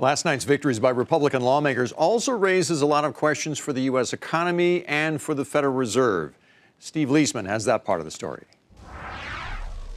Last night's victories by Republican lawmakers also raises a lot of questions for the U.S. economy and for the Federal Reserve. Steve Leisman has that part of the story.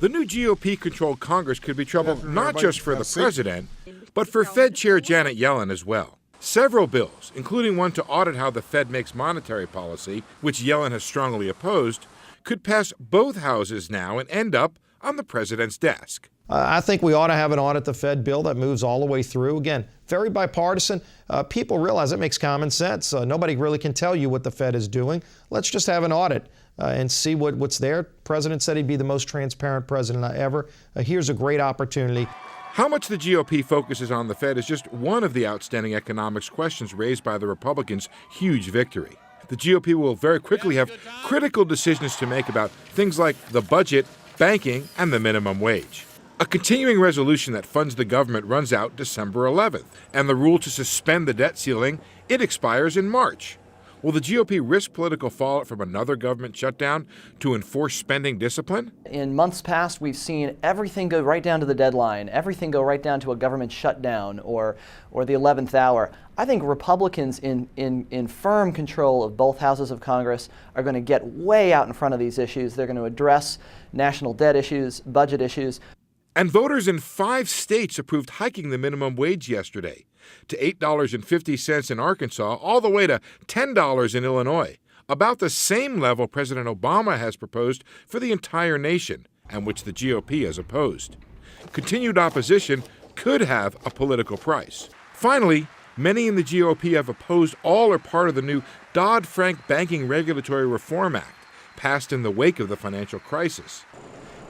The new GOP-controlled Congress could be trouble not just for the president, but for Fed Chair Janet Yellen as well. Several bills, including one to audit how the Fed makes monetary policy, which Yellen has strongly opposed, could pass both houses now and end up on the president's desk. I think we ought to have an audit the Fed bill that moves all the way through. Again, very bipartisan. People realize it makes common sense. Nobody really can tell you what the Fed is doing. Let's just have an audit and see what's there. The president said he'd be the most transparent president ever. Here's a great opportunity. How much the GOP focuses on the Fed is just one of the outstanding economics questions raised by the Republicans' huge victory. The GOP will very quickly have critical decisions to make about things like the budget, banking, and the minimum wage. A continuing resolution that funds the government runs out December 11th, and the rule to suspend the debt ceiling, it expires in March. Will the GOP risk political fallout from another government shutdown to enforce spending discipline? In months past, we've seen everything go right down to the deadline, everything go right down to a government shutdown or the 11th hour. I think Republicans in firm control of both houses of Congress are going to get way out in front of these issues. They're going to address national debt issues, budget issues. And voters in 5 states approved hiking the minimum wage yesterday to $8.50 in Arkansas, all the way to $10 in Illinois, about the same level President Obama has proposed for the entire nation, and which the GOP has opposed. Continued opposition could have a political price. Finally, many in the GOP have opposed all or part of the new Dodd-Frank Banking Regulatory Reform Act, passed in the wake of the financial crisis.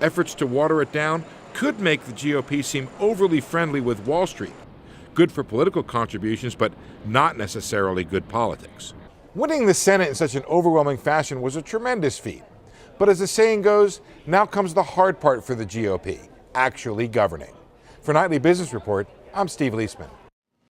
Efforts to water it down could make the GOP seem overly friendly with Wall Street. Good for political contributions, but not necessarily good politics. Winning the Senate in such an overwhelming fashion was a tremendous feat. But as the saying goes, now comes the hard part for the GOP, actually governing. For Nightly Business Report, I'm Steve Leisman.